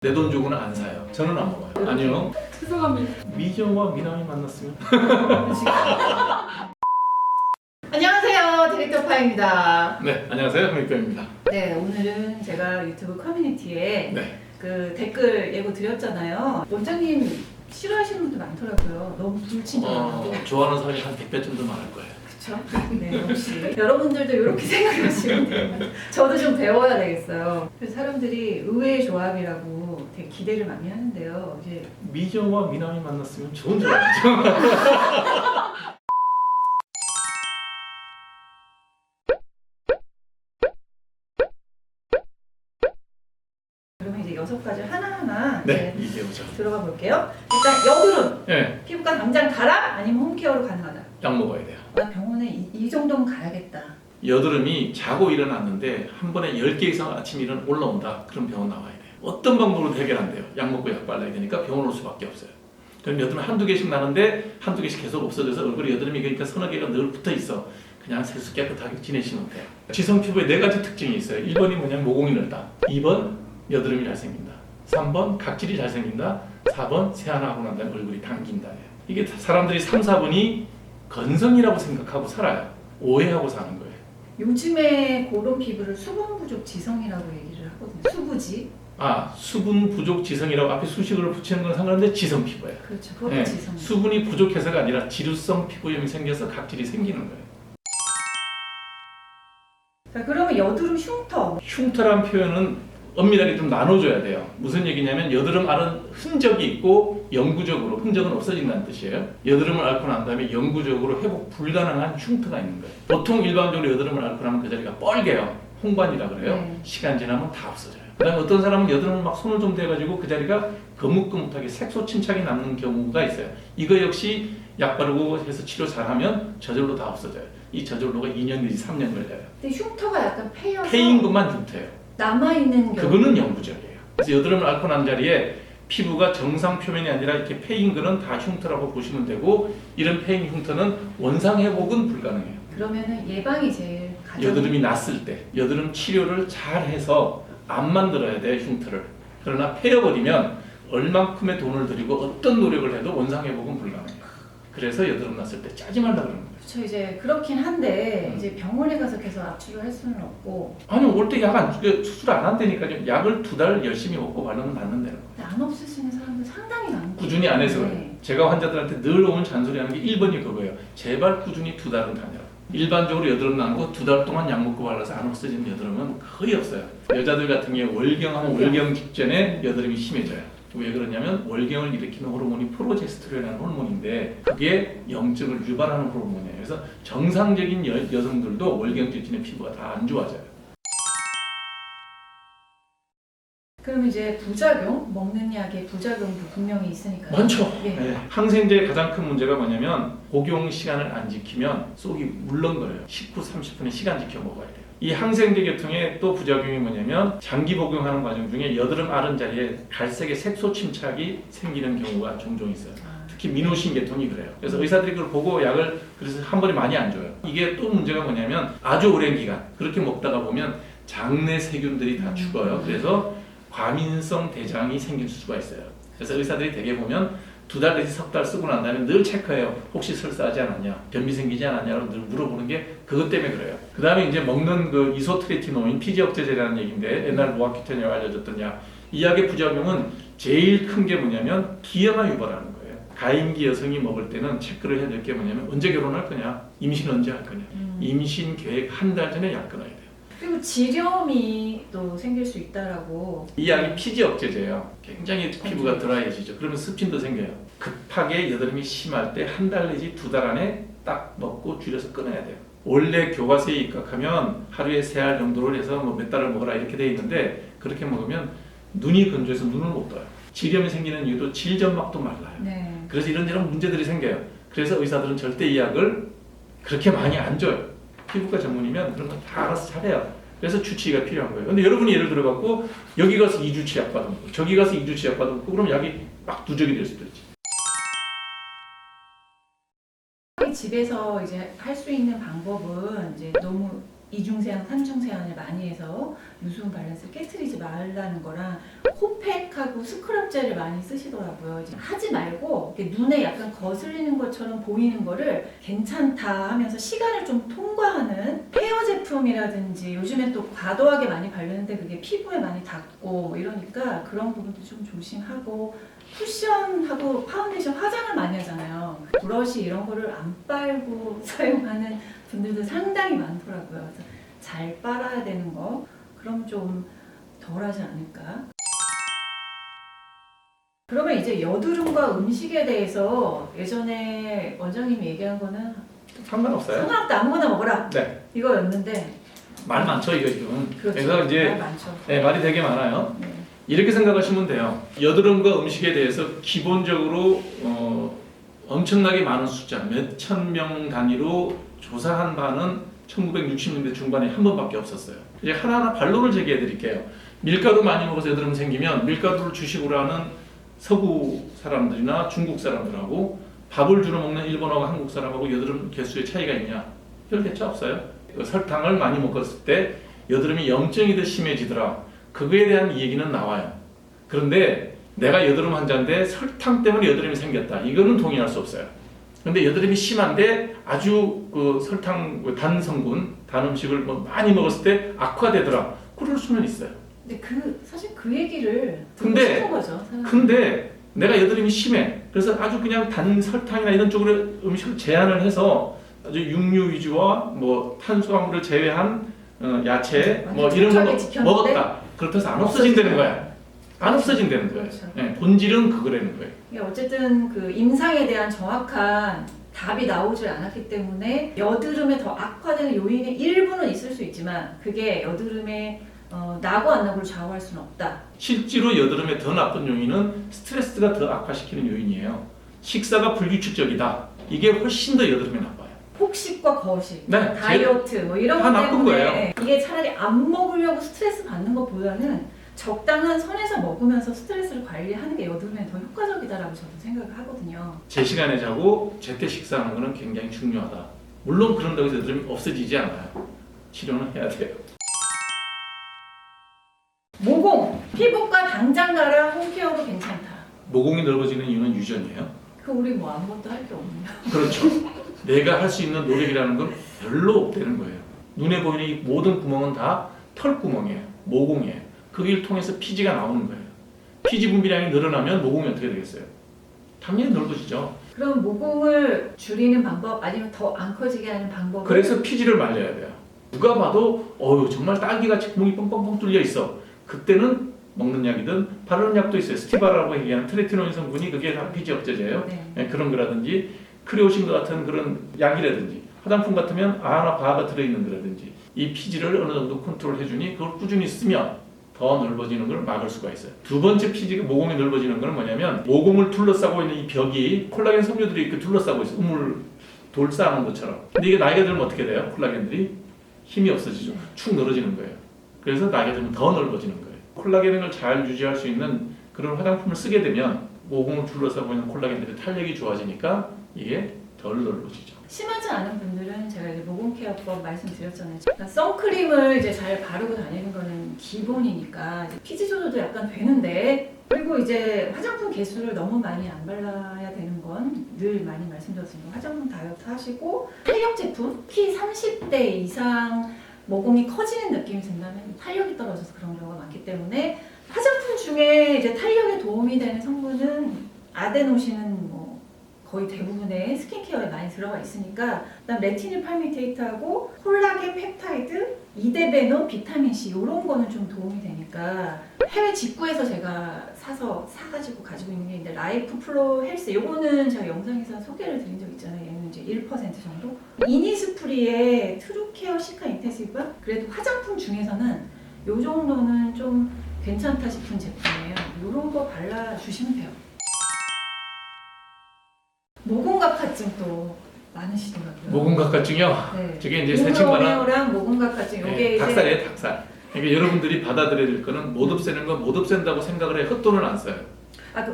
내 돈 주고는 안 사요. 저는 안 먹어요. 아니요. 죄송합니다. 미정과 미남이 만났으면 안녕하세요. 디렉터 파입니다. 네, 안녕하세요. 홍익병입니다. 네, 오늘은 제가 유튜브 커뮤니티에 네. 그 댓글 예고 드렸잖아요. 원장님 싫어하시는 분들 많더라고요. 너무 불친절하고. 좋아하는 사람이 한 100배 정도 많을 거예요. 그쵸? 네, 역시. 여러분들도 이렇게 생각하시면 돼요. 저도 좀 배워야 되겠어요. 그래서 사람들이 의외의 조합이라고 되게 기대를 많이 하는데요. 이제 미정과 미남이 만났으면 좋은 조합이죠. 그러면 이제 6가지 하나하나 네, 이제 이게 오죠. 들어가 볼게요. 일단 여드름. 네, 피부과 당장 가라? 아니면 홈케어로 가능하다? 약 먹어야 돼요. 나 병원에 이 정도면 가야겠다. 여드름이 자고 일어났는데 한 번에 10개 이상 아침 일어나 올라온다. 그럼 병원 나와야 돼요. 어떤 방법으로 해결 안 돼요. 약 먹고 약 발라야 되니까 병원 올 수밖에 없어요. 그럼 여드름 한두 개씩 나는데 한두 개씩 계속 없어져서 얼굴에 여드름이 그러니까 서너 개가 늘 붙어 있어. 그냥 세수 깨끗하게 지내시면 돼요. 지성 피부에 4가지 특징이 있어요. 1번이 뭐냐면 모공이 넓다. 2번 여드름이 잘생긴다. 3번 각질이 잘생긴다. 4번 세안하고 난 다음에 얼굴이 당긴다. 이게 사람들이 3, 4번이 건성이라고 생각하고 살아요. 오해하고 사는 거예요. 요즘에 그런 피부를 수분 부족 지성이라고 얘기를 하거든요. 수부지. 수분 부족 지성이라고 앞에 수식어를 붙이는 건 상관없는데 지성 피부예요. 그렇죠. 그것도 네, 지성. 수분이 부족해서가 아니라 지루성 피부염이 생겨서 각질이 생기는 거예요. 자, 그러면 여드름 흉터. 흉터란 표현은 엄밀하게 좀 나눠줘야 돼요. 무슨 얘기냐면 여드름 앓은 흔적이 있고 영구적으로 흔적은 없어진다는 뜻이에요. 여드름을 앓고 난 다음에 영구적으로 회복 불가능한 흉터가 있는 거예요. 보통 일반적으로 여드름을 앓고 나면 그 자리가 뻘개요. 홍반이라 그래요. 네. 시간 지나면 다 없어져요. 그 다음에 어떤 사람은 여드름을 막 손을 좀 대가지고 그 자리가 거뭇거뭇하게 색소 침착이 남는 경우가 있어요. 이거 역시 약 바르고 해서 치료 잘하면 저절로 다 없어져요. 이 저절로가 2년 내지 3년 걸려요. 근데 흉터가 약간 패여서 패인 것만 흉터예요. 남아있는 경우. 그거는 영구적이에요. 그래서 여드름을 앓고 난 자리에 피부가 정상 표면이 아니라 이렇게 패인 거는 다 흉터라고 보시면 되고, 이런 패인 흉터는 원상 회복은 불가능해요. 그러면은 예방이 제일 가장. 여드름이 났을 때 여드름 치료를 잘 해서 안 만들어야 돼, 흉터를. 그러나 패여버리면 얼만큼의 돈을 들이고 어떤 노력을 해도 원상 회복은 불가능해요. 그래서 여드름 났을 때 짜지 말라 그러는 거예요. 그렇죠. 이제 그렇긴 한데 이제 병원에 가서 계속 압출을 할 수는 없고. 아니, 올 때 약 안, 수술 안 한다니까요. 약을 2달 열심히 먹고 바르면 낫는다는 거예요. 근데 안 없을 수 있는 사람들 상당히 많고. 꾸준히 안 해서 그래요. 네. 제가 환자들한테 늘 오는 잔소리하는 게 1번이 그거예요. 제발 꾸준히 2달은 다녀라. 일반적으로 여드름 나는 거 2달 동안 약 먹고 발라서 안 없어지는 여드름은 거의 없어요. 여자들 같은 경우에 월경하면 월경 직전에 여드름이 심해져요. 왜 그러냐면 월경을 일으키는 호르몬이 프로제스테론이라는 호르몬인데 그게 염증을 유발하는 호르몬이에요. 그래서 정상적인 여성들도 월경 직전에 피부가 다 안 좋아져요. 그럼 이제 부작용, 먹는 약의 부작용도 분명히 있으니까요. 많죠. 예. 네. 항생제의 가장 큰 문제가 뭐냐면 복용 시간을 안 지키면 속이 물렁거려요. 19, 30분에 시간 지켜 먹어야 돼요. 이 항생제 계통의 또 부작용이 뭐냐면 장기 복용하는 과정 중에 여드름 앓은 자리에 갈색의 색소 침착이 생기는 경우가 종종 있어요. 특히 미노신 계통이 그래요. 그래서 의사들이 그걸 보고 약을 그래서 한 번에 많이 안 줘요. 이게 또 문제가 뭐냐면 아주 오랜 기간 그렇게 먹다가 보면 장내 세균들이 다 죽어요. 그래서 과민성 대장이 생길 수가 있어요. 그래서 의사들이 대개 보면 2달 내지 3달 쓰고 난 다음에 늘 체크해요. 혹시 설사하지 않았냐, 변비 생기지 않았냐고 늘 물어보는 게 그것 때문에 그래요. 그 다음에 이제 먹는 그 이소트레티노인 피지 억제제라는 얘기인데 옛날 노아키텐이라고 알려졌던 약. 이 약의 부작용은 제일 큰 게 뭐냐면 기형아 유발하는 거예요. 가임기 여성이 먹을 때는 체크를 해야 될 게 뭐냐면 언제 결혼할 거냐, 임신 언제 할 거냐, 임신 계획 한 달 전에 약 끊어야 돼요. 그리고 지렴이 또 생길 수 있다라고. 이 약이 피지 억제제예요. 굉장히 피부가 드라이해지죠. 그러면 습진도 생겨요. 급하게 여드름이 심할 때 한 달 내지 2달 안에 딱 먹고 줄여서 끊어야 돼요. 원래 교과서에 입각하면 하루에 3알 정도를 해서 뭐 몇 달을 먹어라 이렇게 돼 있는데 그렇게 먹으면 눈이 건조해서 눈을 못 떠요. 지렴이 생기는 이유도 질점막도 말라요. 네. 그래서 이런 문제들이 생겨요. 그래서 의사들은 절대 이 약을 그렇게 많이 안 줘요. 피부과 전문이면 그런 건 다 알아서 잘해요. 그래서 주치의가 필요한 거예요. 근데 여러분이 예를 들어갖고 여기 가서 2주치 약 받아먹고 저기 가서 2주치 약 받아먹고 그럼 약이 막 누적이 될 수도 있지. 집에서 이제 할 수 있는 방법은 이제 너무 이중세안, 삼중세안을 많이 해서 유수분 밸런스를 깨트리지 말라는 거랑 코팩하고 스크럽젤을 많이 쓰시더라고요. 이제 하지 말고 이렇게 눈에 약간 거슬리는 것처럼 보이는 거를 괜찮다 하면서 시간을 좀 통과하는 헤어 제품이라든지 요즘에 또 과도하게 많이 바르는데 그게 피부에 많이 닿고 뭐 이러니까 그런 부분도 좀 조심하고 쿠션하고 파운데이션 화장을 많이 하잖아요. 브러쉬 이런 거를 안 빨고 사용하는 분들도 상당히 많더라고요. 그래서 잘 빨아야 되는 거 그럼 좀 덜하지 않을까? 그러면 이제 여드름과 음식에 대해서 예전에 원장님이 얘기한 거는 상관없어요. 상관없다 아무거나 먹어라 네. 이거였는데 말 많죠 이거 지금. 그렇죠. 그래서 이제 말 많죠. 네, 말이 되게 많아요. 네. 이렇게 생각하시면 돼요. 여드름과 음식에 대해서 기본적으로 엄청나게 많은 숫자, 몇천 명 단위로 조사한 바는 1960년대 중반에 한 번밖에 없었어요. 이제 하나하나 반론을 제기해 드릴게요. 밀가루 많이 먹어서 여드름 생기면 밀가루를 주식으로 하는 서구 사람들이나 중국 사람들하고 밥을 주로 먹는 일본하고 한국 사람하고 여드름 개수의 차이가 있냐? 별 개차 없어요. 설탕을 많이 먹었을 때 여드름이 염증이 더 심해지더라. 그거에 대한 얘기는 나와요. 그런데 내가 여드름 환자인데 설탕 때문에 여드름이 생겼다. 이거는 동의할 수 없어요. 근데 여드름이 심한데 아주 그 설탕 단 성분, 단 음식을 뭐 많이 먹었을 때 악화되더라. 그럴 수는 있어요. 근데 사실 그 얘기를 듣고 근데- 싶은 거죠. 사람들이. 근데 내가 여드름이 심해. 그래서 아주 그냥 단 설탕이나 이런 쪽으로 음식을 제한을 해서 아주 육류 위주와 뭐 탄수화물을 제외한 야채 뭐 이런 촉촉하게 거 지켰는데 먹었다. 그렇다고 해서 안 없어진다는 거야. 안 없어진다는 거예요. 그렇죠. 예, 본질은 그거라는 거예요. 이게 어쨌든 그 임상에 대한 정확한 답이 나오질 않았기 때문에 여드름에 더 악화되는 요인의 일부는 있을 수 있지만 그게 여드름에 나고 안 나고를 좌우할 수는 없다. 실제로 여드름에 더 나쁜 요인은 스트레스가 더 악화시키는 요인이에요. 식사가 불규칙적이다. 이게 훨씬 더 여드름에 나빠요. 폭식과 거식, 네, 다이어트 뭐 이런 다 것 나쁜 때문에 거예요. 이게 차라리 안 먹으려고 스트레스 받는 것보다는 적당한 선에서 먹으면서 스트레스를 관리하는 게 여드름에 더 효과적이다라고 저도 생각을 하거든요. 제 시간에 자고 제때 식사하는 거는 굉장히 중요하다. 물론 그런다고 해서 여드름이 없어지지 않아요. 치료는 해야 돼요. 모공, 피부과 당장 가라 홈케어로 괜찮다. 모공이 넓어지는 이유는 유전이에요. 그 우리 뭐 아무것도 할 게 없네요. 그렇죠. 내가 할 수 있는 노력이라는 건 별로 없다는 거예요. 눈에 보이는 이 모든 구멍은 다 털구멍이에요. 모공이에요. 거기를 통해서 피지가 나오는 거예요. 피지 분비량이 늘어나면 모공이 어떻게 되겠어요? 당연히 넓어지죠. 그럼 모공을 줄이는 방법 아니면 더 안 커지게 하는 방법을 그래서 피지를 말려야 돼요. 누가 봐도 정말 딸기같이 구멍이 뻥뻥뻥 뚫려 있어. 그때는 먹는 약이든 바르는 약도 있어요. 스티바라고 얘기하는 트레티노인 성분이 그게 다 피지 억제제예요. 네. 그런 거라든지 크리오신과 같은 그런 약이라든지 화장품 같으면 아나 바가 들어있는 거라든지 이 피지를 어느 정도 컨트롤 해주니 그걸 꾸준히 쓰면 더 넓어지는 걸 막을 수가 있어요. 두 번째 피지가 모공이 넓어지는 건 뭐냐면 모공을 둘러싸고 있는 이 벽이 콜라겐 섬유들이 이렇게 둘러싸고 있어요. 우물 돌 쌓는 것처럼. 근데 이게 나이가 들면 어떻게 돼요? 콜라겐들이 힘이 없어지죠. 축 늘어지는 거예요. 그래서 나이가 들면 더 넓어지는 거예요. 콜라겐을 잘 유지할 수 있는 그런 화장품을 쓰게 되면 모공을 둘러싸고 있는 콜라겐들의 탄력이 좋아지니까 이게 덜 넓어지죠. 심하지 않은 분들은 제가 이제 모공 케어법 말씀드렸잖아요. 그러니까 선크림을 이제 잘 바르고 다니는 거는 기본이니까 이제 피지 조절도 약간 되는데 그리고 이제 화장품 개수를 너무 많이 안 발라야 되는 건 늘 많이 말씀드렸습니다. 화장품 다이어트 하시고 탄력 제품 키 30대 이상 모공이 커지는 느낌이 든다면 탄력이 떨어져서 그런 경우가 많기 때문에 화장품 중에 이제 탄력에 도움이 되는 성분은 아데노신은 뭐 거의 대부분의 스킨케어에 많이 들어가 있으니까 그다음 레티닐 팔미테이트하고 콜라겐 펩타이드, 이데베논, 비타민C 이런 거는 좀 도움이 되니까 해외 직구에서 제가 사가지고 가지고 있는 게 있는데 라이프 플로 헬스 요거는 제가 영상에서 소개를 드린 적 있잖아요. 얘는 이제 1% 정도 이니스프리의 트루케어 시카 인텐시브가 그래도 화장품 중에서는 요 정도는 좀 괜찮다 싶은 제품이에요. 요런 거 발라주시면 돼요. 모공각화증도 많으시더라고요. 모공각화증이요? 네. 저게 이제 새침만한 인후로메오랑 모공각화증 요게 이제 닭살이에요, 닭살. 그러니까 여러분들이 받아들여야 될 거는 못 없애는 건 못 없앤다고 생각을 해 헛돈을 안 써요.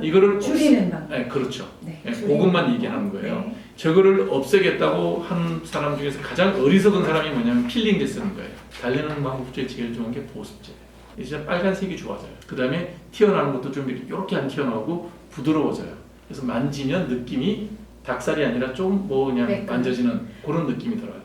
이거를 줄이는 방법. 네, 그렇죠. 네, 네, 줄이는 그것만 방법. 얘기하는 거예요. 네. 저거를 없애겠다고 한 사람 중에서 가장 어리석은 사람이 뭐냐면 필링제 쓰는 거예요. 달래는 방법 중에 제일 좋은 게 보습제. 이제 빨간색이 좋아져요. 그 다음에 튀어나오는 것도 좀 이렇게 안 튀어나오고 부드러워져요. 그래서 만지면 느낌이 닭살이 아니라 좀 뭐 그냥 네, 만져지는 그런 느낌이 들어요.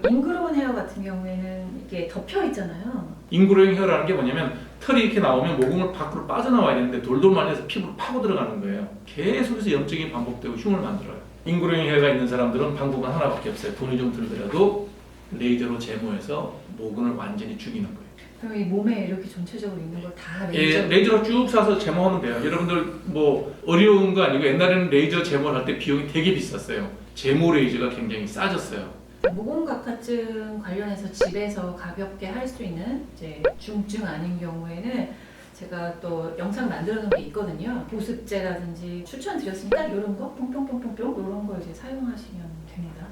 잉그로운 헤어 같은 경우에는 이게 덮여 있잖아요. 잉그로잉 헤어라는 게 뭐냐면 털이 이렇게 나오면 모공을 밖으로 빠져나와야 되는데 돌돌 말려서 피부로 파고 들어가는 거예요. 계속해서 염증이 반복되고 흉을 만들어요. 잉그로잉 헤어가 있는 사람들은 방법은 하나밖에 없어요. 돈이 좀 들더라도 레이저로 제모해서 모근을 완전히 죽이는 거예요. 그럼 이 몸에 이렇게 전체적으로 있는 걸 다 예, 레이저로 쭉 쏴서 제모하면 돼요. 여러분들 뭐 어려운 거 아니고 옛날에는 레이저 제모를 할 때 비용이 되게 비쌌어요. 제모 레이저가 굉장히 싸졌어요. 모공각화증 관련해서 집에서 가볍게 할 수 있는 이제 중증 아닌 경우에는 제가 또 영상 만들어 놓은 게 있거든요. 보습제라든지 추천드렸으니까 이런 거 뿅뿅뿅뿅뿅 이런 거 이제 사용하시면 됩니다.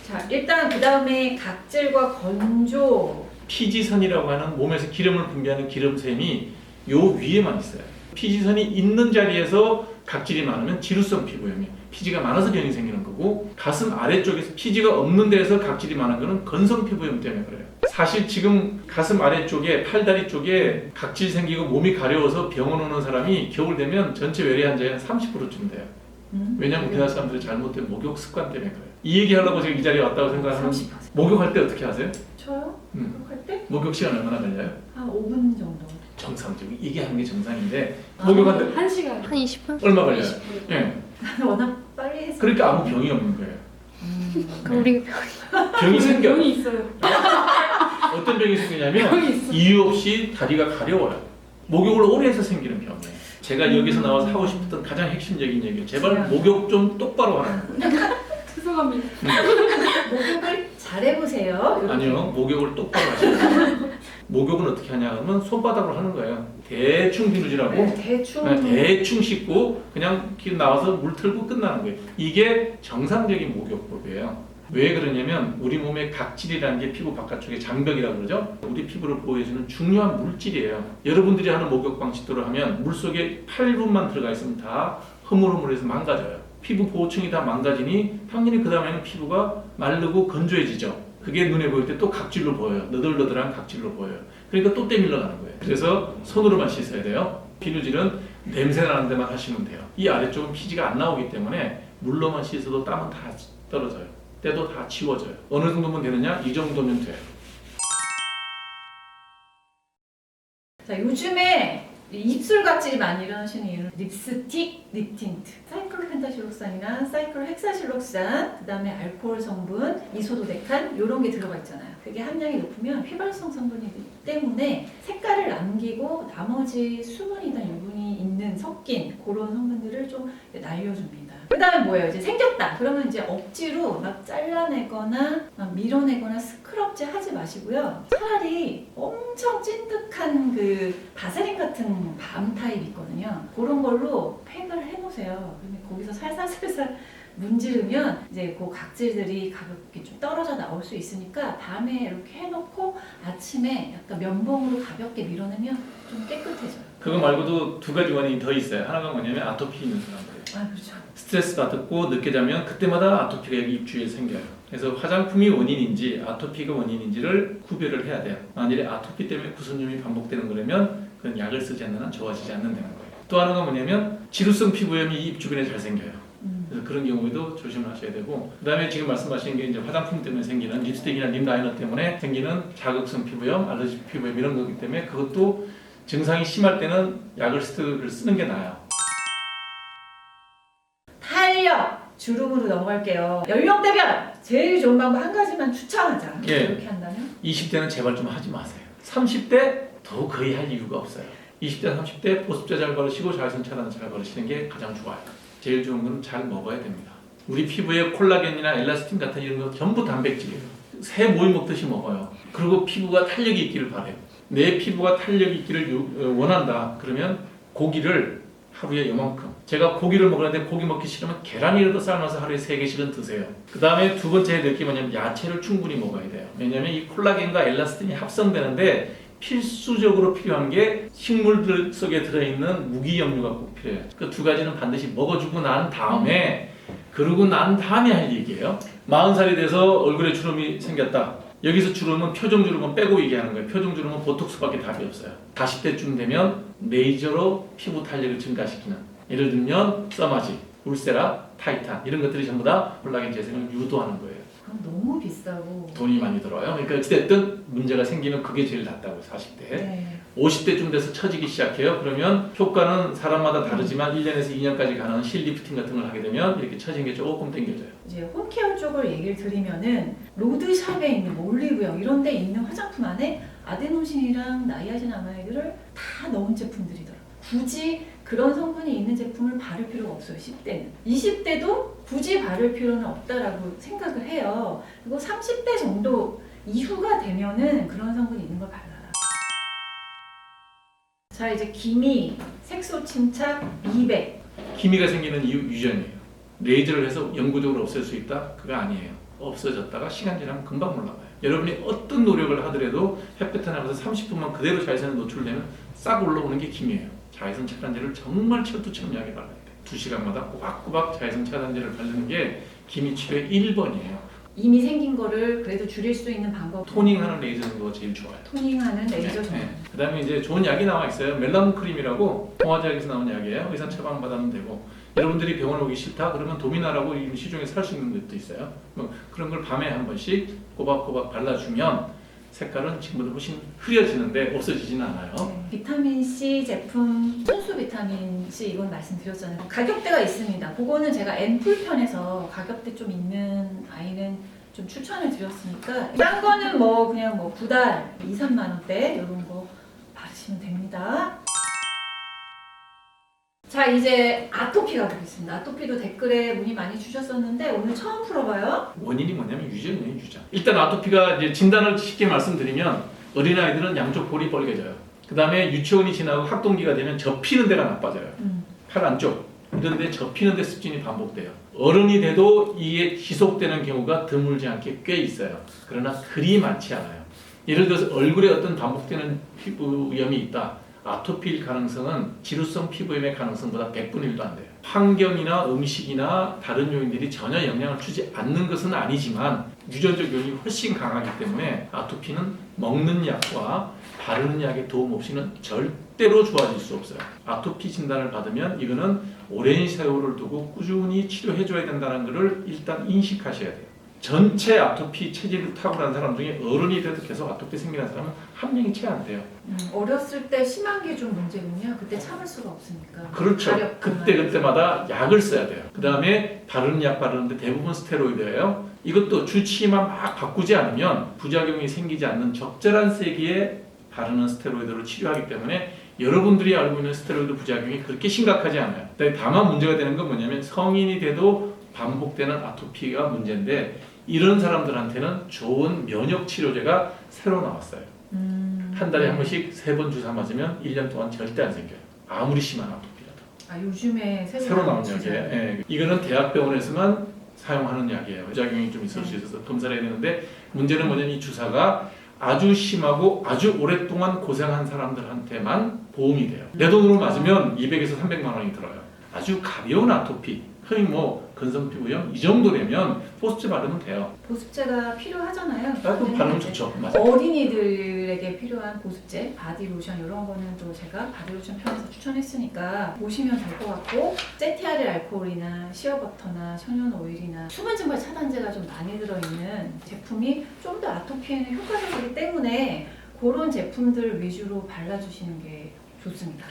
자, 일단 그 다음에 각질과 건조. 피지선이라고 하는 몸에서 기름을 분비하는 기름샘이 요 위에만 있어요. 피지선이 있는 자리에서 각질이 많으면 지루성 피부염이에요. 피지가 많아서 병이 생기는 거고, 가슴 아래쪽에서 피지가 없는 데서 각질이 많은 거는 건성 피부염 때문에 그래요. 사실 지금 가슴 아래쪽에 팔다리 쪽에 각질 생기고 몸이 가려워서 병원 오는 사람이 겨울 되면 전체 외래 환자의 30%쯤 돼요. 왜냐면 우리나라 사람들이 잘못된 목욕 습관 때문에 그래요. 이 얘기 하려고 지금 이 자리에 왔다고 생각하면 30%. 목욕할 때 어떻게 하세요? 저요? 목욕할 때? 목욕 시간 얼마나 걸려요? 한 5분 정도. 정상적으로 얘기하는 게 정상인데 목욕할 때 1시간. 한 20분? 얼마 걸려요? 20분. 예. 워낙 빨리 해서. 그러니까 아무 병이 없는 거예요. 그럼 우리 병이 생겨. 병이 있어요. 어떤 병이 생기냐면 병이 있어. 이유 없이 다리가 가려워요. 목욕을 오래 해서 생기는 병이에요. 제가 여기서 나와서 하고 싶었던 가장 핵심적인 얘기예요. 제발 목욕 좀 똑바로 하라는 거예요. 죄송합니다. 목욕을 잘 해보세요. 이렇게. 아니요, 목욕을 똑바로 하셔야 돼요. 목욕은 어떻게 하냐 하면 손바닥으로 하는 거예요. 대충 비누질하고 네, 대충. 대충 씻고 그냥 나와서 물 틀고 끝나는 거예요. 이게 정상적인 목욕법이에요. 왜 그러냐면 우리 몸의 각질이라는 게 피부 바깥쪽에 장벽이라고 그러죠. 우리 피부를 보호해주는 중요한 물질이에요. 여러분들이 하는 목욕 방식대로 하면 물속에 8분만 들어가 있으면 다 흐물흐물해서 망가져요. 피부 보호층이 다 망가지니 당연히 그 다음에는 피부가 마르고 건조해지죠. 그게 눈에 보일 때 또 각질로 보여요. 너덜너덜한 각질로 보여요. 그러니까 또 때밀러 가는 거예요. 그래서 손으로만 씻어야 돼요. 비누질은 냄새 나는 데만 하시면 돼요. 이 아래쪽은 피지가 안 나오기 때문에 물로만 씻어도 땀은 다 떨어져요. 때도 다 지워져요. 어느 정도면 되느냐? 이 정도면 돼요. 자, 요즘에 입술 각질이 많이 일어나시는 이유는 립스틱, 립 틴트, 사이클로펜타실록산이나 사이클로헥사실록산, 그 다음에 알코올 성분, 이소도데칸 이런 게 들어가 있잖아요. 그게 함량이 높으면 휘발성 성분이기 때문에 색깔을 남기고 나머지 수분이나 유분이 있는 섞인 그런 성분들을 좀 날려줍니다. 그 다음에 뭐예요? 이제 생겼다. 그러면 이제 억지로 막 잘라내거나 막 밀어내거나 스크럽제 하지 마시고요. 차라리 엄청 찐득한 그 바세린 같은 밤 타입 있거든요. 그런 걸로 팩을 해놓으세요. 그러면 거기서 살살살살 문지르면 이제 그 각질들이 가볍게 좀 떨어져 나올 수 있으니까 밤에 이렇게 해놓고 아침에 약간 면봉으로 가볍게 밀어내면 좀 깨끗해져요. 그거 말고도 두 가지 원인이 더 있어요. 하나가 뭐냐면 아토피 있는 사람들. 아, 그렇죠. 스트레스 받고 늦게 자면 그때마다 아토피가 여기 입 주위에 생겨요. 그래서 화장품이 원인인지 아토피가 원인인지를 구별을 해야 돼요. 만일에 아토피 때문에 구선염이 반복되는 거라면 그건 약을 쓰지 않는 한 좋아지지 않는다는 거예요. 또 하나가 뭐냐면 지루성 피부염이 입 주변에 잘 생겨요. 그래서 그런 경우에도 조심을 하셔야 되고, 그 다음에 지금 말씀하신 게 이제 화장품 때문에 생기는 립스틱이나 립 라이너 때문에 생기는 자극성 피부염, 알러지 피부염 이런 거기 때문에 그것도 증상이 심할 때는 약을 쓰는 게 나아요. 탄력! 주름으로 넘어갈게요. 연령대별! 제일 좋은 방법 한 가지만 추천하자. 예. 이렇게 한다면? 20대는 제발 좀 하지 마세요. 30대 더 거의 할 이유가 없어요. 20대, 30대 보습제 잘 바르시고 자외선 차단 잘 바르시는 게 가장 좋아요. 제일 좋은 건 잘 먹어야 됩니다. 우리 피부에 콜라겐이나 엘라스틴 같은 이런 거 전부 단백질이에요. 새 모이 먹듯이 먹어요. 그리고 피부가 탄력이 있기를 바래요. 내 피부가 탄력이 있기를 원한다. 그러면 고기를 하루에 요만큼. 제가 고기를 먹었는데 고기 먹기 싫으면 계란이라도 삶아서 하루에 3개씩은 드세요. 그 다음에 두 번째 될 게 뭐냐면 야채를 충분히 먹어야 돼요. 왜냐하면 이 콜라겐과 엘라스틴이 합성되는데 필수적으로 필요한 게 식물들 속에 들어있는 무기염료가 꼭 필요해요. 그 두 가지는 반드시 먹어주고 난 다음에 그러고 난 다음에 할 얘기예요. 40살이 돼서 얼굴에 주름이 생겼다. 여기서 주름은 표정 주름은 빼고 얘기하는 거예요. 표정 주름은 보톡스밖에 답이 없어요. 40대쯤 되면 레이저로 피부 탄력을 증가시키는, 예를 들면 써마지, 울세라, 타이탄 이런 것들이 전부 다 콜라겐 재생을 유도하는 거예요. 그럼 너무 비싸고 돈이 많이 들어요. 그러니까 어쨌든 문제가 생기면 그게 제일 낫다고 40대. 네. 50대쯤 돼서 처지기 시작해요. 그러면 효과는 사람마다 다르지만 1년에서 2년까지 가는 실리프팅 같은 걸 하게 되면 이렇게 처진 게 조금 당겨져요. 이제 홈케어 쪽을 얘기를 드리면은 로드샵에 있는 뭐 올리브영 이런 데 있는 화장품 안에 아데노신이랑 나이아신아마이드를 다 넣은 제품들이더라고요. 굳이 그런 성분이 있는 제품을 바를 필요가 없어요. 10대는. 20대도 굳이 바를 필요는 없다라고 생각을 해요. 그리고 30대 정도 이후가 되면은 그런 성분이 있는 걸 발라라. 자, 이제 기미, 색소 침착, 미백. 기미가 생기는 이유 유전이에요. 레이저를 해서 영구적으로 없앨 수 있다? 그거 아니에요. 없어졌다가 시간 지나면 금방 올라가요. 여러분이 어떤 노력을 하더라도 햇볕에 나가서 30분만 그대로 자외선에 노출되면 싹 올라오는 게 기미예요. 자외선 차단제를 정말 철두철미하게 발라야 돼요. 2시간마다 꼬박꼬박 자외선 차단제를 바르는 게 기미 치료의 1번이에요. 이미 생긴 거를 그래도 줄일 수 있는 방법. 토닝하는 레이저 정도가 제일 좋아요. 토닝하는 레이저 정도. 그 다음에 이제 좋은 약이 나와 있어요. 멜라논 크림이라고 동화제약에서 나온 약이에요. 의사 처방 받으면 되고, 여러분들이 병원 오기 싫다 그러면 도미나라고 시중에 살 수 있는 것도 있어요. 뭐 그런 걸 밤에 한 번씩 꼬박꼬박 발라주면 색깔은 지금보다 훨씬 흐려지는데 없어지지는 않아요. 네. 비타민 C 제품, 순수 비타민 C 이건 말씀드렸잖아요. 가격대가 있습니다. 그거는 제가 앰플 편에서 가격대 좀 있는 아이는 좀 추천을 드렸으니까 딴 거는 뭐 그냥 뭐 9달 2, 3만 원대 이런 거 바르시면 됩니다. 자, 이제 아토피 가보겠습니다. 아토피도 댓글에 문의 많이 주셨었는데 오늘 처음 풀어봐요. 원인이 뭐냐면 유전이에요, 유전. 일단 아토피가 이제 진단을 쉽게 말씀드리면 어린아이들은 양쪽 볼이 빨개져요. 그 다음에 유치원이 지나고 학동기가 되면 접히는 데가 나빠져요. 팔 안쪽 이런 데 접히는 데 습진이 반복돼요. 어른이 돼도 이게 지속되는 경우가 드물지 않게 꽤 있어요. 그러나 그리 많지 않아요. 예를 들어서 얼굴에 어떤 반복되는 피부염이 있다. 아토피일 가능성은 지루성 피부염의 가능성보다 100분의 1도 안 돼요. 환경이나 음식이나 다른 요인들이 전혀 영향을 주지 않는 것은 아니지만 유전적 요인이 훨씬 강하기 때문에 아토피는 먹는 약과 바르는 약의 도움 없이는 절대로 좋아질 수 없어요. 아토피 진단을 받으면 이거는 오랜 세월을 두고 꾸준히 치료해줘야 된다는 것을 일단 인식하셔야 돼요. 전체 아토피 체질이 탁월한 사람 중에 어른이 돼도 계속 아토피 생기는 사람은 한 명이 채 안 돼요. 어렸을 때 심한 게 좀 문제군요. 그때 참을 수가 없으니까. 그렇죠. 가렵거나. 그때마다 약을 써야 돼요. 그 다음에 바르는 약 바르는데 대부분 스테로이드예요. 이것도 주치의만 막 바꾸지 않으면 부작용이 생기지 않는 적절한 세기에 바르는 스테로이드로 치료하기 때문에 여러분들이 알고 있는 스테로이드 부작용이 그렇게 심각하지 않아요. 다만 문제가 되는 건 뭐냐면 성인이 돼도 반복되는 아토피가 문제인데 이런 사람들한테는 좋은 면역 치료제가 새로 나왔어요. 한 달에 한 번씩 3번 주사 맞으면 1년 동안 절대 안 생겨요. 아무리 심한 아토피라도. 아, 요즘에 새로 나온 약이에요. 예. 이거는 대학병원에서만 사용하는 약이에요. 부작용이 좀 있을 수 있어서 검사를 해야 되는데 문제는 뭐냐면 이 주사가 아주 심하고 아주 오랫동안 고생한 사람들한테만 보험이 돼요. 내 돈으로 맞으면 200에서 300만 원이 들어요. 아주 가벼운 아토피, 흔히 뭐 근성피부염 이 정도 되면 보습제 바르면 돼요. 보습제가 필요하잖아요. 그럼 바르면 좋죠. 맞아요. 어린이들에게 필요한 보습제, 바디로션 이런 거는 또 제가 바디로션 편에서 추천했으니까 보시면 될 것 같고 제티아릴 알코올이나 시어버터나 천연 오일이나 수분 증발 차단제가 좀 많이 들어있는 제품이 좀 더 아토피에는 효과적이기 때문에 그런 제품들 위주로 발라주시는 게 좋습니다.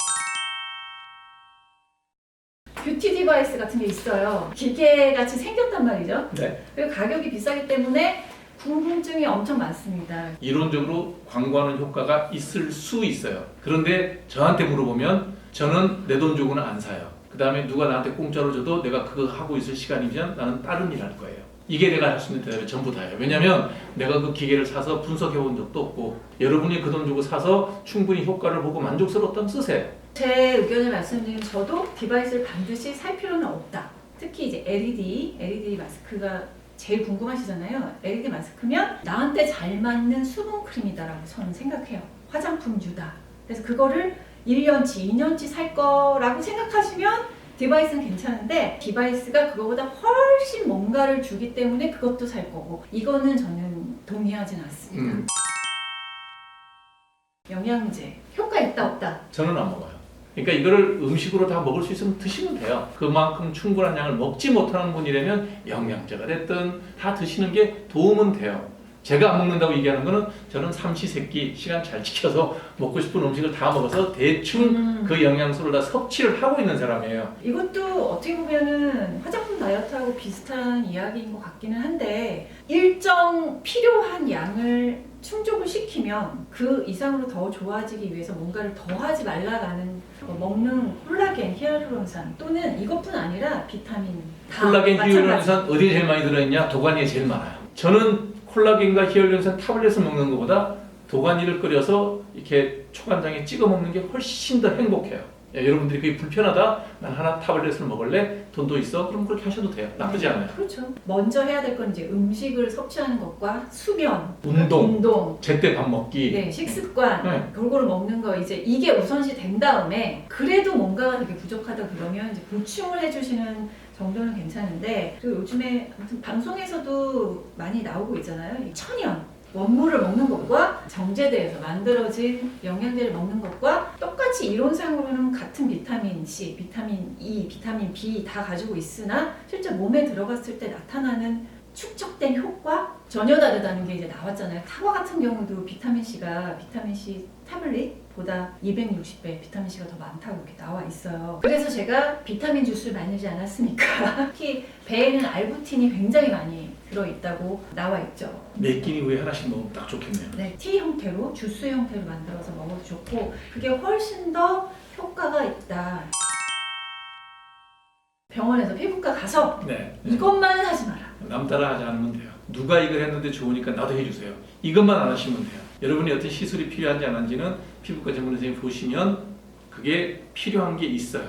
뷰티 디바이스 같은 게 있어요. 기계같이 생겼단 말이죠. 네. 그리고 가격이 비싸기 때문에 궁금증이 엄청 많습니다. 이론적으로 광고하는 효과가 있을 수 있어요. 그런데 저한테 물어보면 저는 내 돈 주고는 안 사요. 그 다음에 누가 나한테 공짜로 줘도 내가 그거 하고 있을 시간이면 나는 다른 일 할 거예요. 이게 내가 할 수 있는 대답이 전부 다예요. 왜냐하면 내가 그 기계를 사서 분석해 본 적도 없고 여러분이 그 돈 주고 사서 충분히 효과를 보고 만족스러웠다면 쓰세요. 제 의견을 말씀드리면 저도 디바이스를 반드시 살 필요는 없다. 특히 이제 LED 마스크가 제일 궁금하시잖아요. LED 마스크면 나한테 잘 맞는 수분 크림이다라고 저는 생각해요. 화장품류다. 그래서 그거를 1년치, 2년치 살 거라고 생각하시면 디바이스는 괜찮은데 디바이스가 그거보다 훨씬 뭔가를 주기 때문에 그것도 살 거고 이거는 저는 동의하진 않습니다. 영양제 효과 있다 없다? 저는 안 먹어요. 그러니까 이거를 음식으로 다 먹을 수 있으면 드시면 돼요. 그만큼 충분한 양을 먹지 못하는 분이라면 영양제가 됐든 다 드시는 게 도움은 돼요. 제가 안 먹는다고 얘기하는 거는 저는 삼시세끼 시간 잘 지켜서 먹고 싶은 음식을 다 먹어서 대충 그 영양소를 다 섭취를 하고 있는 사람이에요. 이것도 어떻게 보면은 화장품 다이어트하고 비슷한 이야기인 것 같기는 한데 일정 필요한 양을 충족을 시키면 그 이상으로 더 좋아지기 위해서 뭔가를 더 하지 말라라는 먹는 콜라겐, 히알루론산 또는 이것뿐 아니라 비타민 다 콜라겐, 마찬가지. 히알루론산 어디에 제일 많이 들어있냐? 도가니에 제일 많아요. 저는 콜라겐과 히알루론산 타블렛을 먹는 것보다 도가니를 끓여서 이렇게 초간장에 찍어 먹는 게 훨씬 더 행복해요. 야, 여러분들이 그게 불편하다? 난 하나 타블렛을 먹을래? 돈도 있어? 그럼 그렇게 하셔도 돼요. 나쁘지 않아요. 그렇죠. 먼저 해야 될 건 이제 음식을 섭취하는 것과 수면, 운동, 제때 밥 먹기. 네, 식습관, 네. 골고루 먹는 거 이제 이게 우선시 된 다음에 그래도 뭔가가 되게 부족하다 그러면 이제 보충을 해주시는 정도는 괜찮은데 그리고 요즘에 아무튼 방송에서도 많이 나오고 있잖아요. 이 천연 원물을 먹는 것과 정제돼서 만들어진 영양제를 먹는 것과 똑같이 이론상으로는 같은 비타민 C, 비타민 E, 비타민 B 다 가지고 있으나 실제 몸에 들어갔을 때 나타나는 축적된 효과 전혀 다르다는 게 이제 나왔잖아요. 사과 같은 경우도 비타민 C가 비타민 C 타블릿보다 260배 비타민 C가 더 많다고 이렇게 나와 있어요. 그래서 제가 비타민 주스를 만들지 않았습니까? 특히 배에는 알부틴이 굉장히 많이 들어있다고 나와 있죠. 몇 끼니 후에 하나씩 먹으면 딱 좋겠네요. 네, 티 형태로 주스 형태로 만들어서 먹어도 좋고 그게 훨씬 더 효과가 있다. 병원에서 피부과 가서 네. 이것만 하지 마라. 남 따라 하지 않으면 돼요. 누가 이걸 했는데 좋으니까 나도 해주세요. 이것만 안 하시면 돼요. 여러분이 어떤 시술이 필요한지 안 한지는 피부과 전문 선생님 보시면 그게 필요한 게 있어요.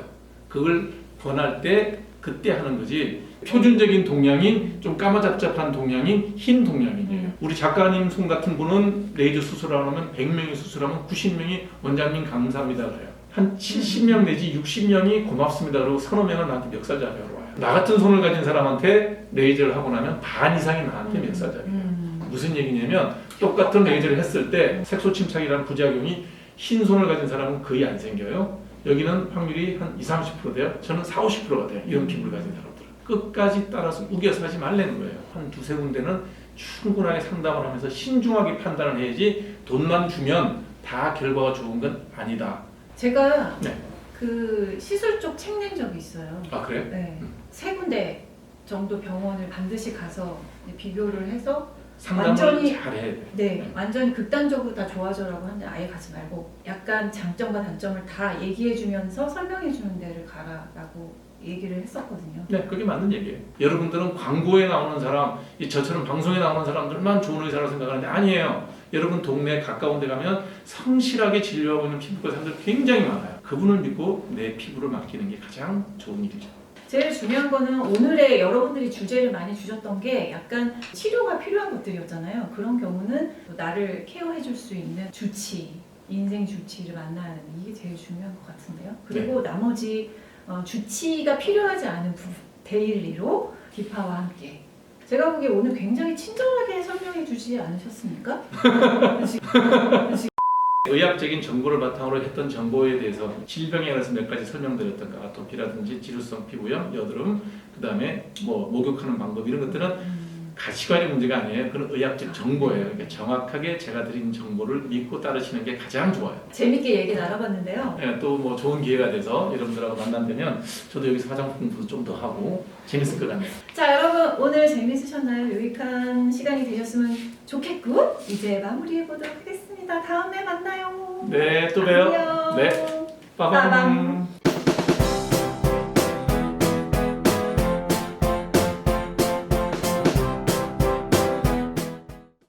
그걸 권할 때 그때 하는 거지. 표준적인 동양인, 좀 까마잡잡한 동양인, 흰 동양인이에요. 우리 작가님 손 같은 분은 레이저 수술하면 100명이 수술하면 90명이 원장님 감사합니다 그래요. 한 70명 내지 60명이 고맙습니다 그러고 서너 명은 나한테 멱살잡이로 와요. 나 같은 손을 가진 사람한테 레이저를 하고 나면 반 이상이 나한테 멱살잡이에요. 무슨 얘기냐면 똑같은 레이저를 했을 때 색소 침착이라는 부작용이 흰 손을 가진 사람은 거의 안 생겨요. 여기는 확률이 한 20, 30% 돼요. 저는 40, 50%가 돼요. 이런 피부를 가진 사람들은. 끝까지 따라서 우겨서 하지 말라는 거예요. 한 두세 군데는 충분하게 상담을 하면서 신중하게 판단을 해야지 돈만 주면 다 결과가 좋은 건 아니다. 제가 네. 그 시술 쪽 책 낸 적이 있어요. 아 그래요? 네, 3군데 정도 병원을 반드시 가서 이제 비교를 해서 상담을 완전히- 잘 해야 돼요. 네, 완전히 극단적으로 다 좋아져라고 하는데 아예 가지 말고 약간 장점과 단점을 다 얘기해주면서 설명해주는 데를 가라라고 얘기를 했었거든요. 네, 그게 맞는 얘기예요. 여러분들은 광고에 나오는 사람, 저처럼 방송에 나오는 사람들만 좋은 의사라고 생각하는데 아니에요. 여러분 동네 가까운 데 가면 성실하게 진료하고 있는 피부과 사람들 굉장히 많아요. 그분을 믿고 내 피부를 맡기는 게 가장 좋은 일이죠. 제일 중요한 거는 오늘의 여러분들이 주제를 많이 주셨던 게 약간 치료가 필요한 것들이었잖아요. 그런 경우는 나를 케어해줄 수 있는 주치, 인생 주치를 만나야 되는 이게 제일 중요한 것 같은데요. 그리고 나머지 주치가 필요하지 않은 데일리로 디파와 함께 제가 보기에 오늘 굉장히 친절하게 설명해 주지 않으셨습니까? 의학적인 정보를 바탕으로 했던 정보에 대해서 질병에 관해서 몇 가지 설명드렸던 거, 아토피라든지 지루성 피부염, 여드름, 그 다음에 뭐 목욕하는 방법 이런 것들은 가치관의 문제가 아니에요. 그런 의학적 정보예요. 그러니까 정확하게 제가 드린 정보를 믿고 따르시는 게 가장 좋아요. 재밌게 얘기 나눠봤는데요. 또 뭐 좋은 기회가 돼서 여러분들하고 만난다면 저도 여기서 화장품 공부도 좀 더 하고 재밌을 것 같네요. 자, 여러분 오늘 재밌으셨나요? 유익한 시간이 되셨으면 좋겠고 이제 마무리해보도록 하겠습니다. 다음에 만나요. 네, 또 봬요. 안녕. 네, 빠밤.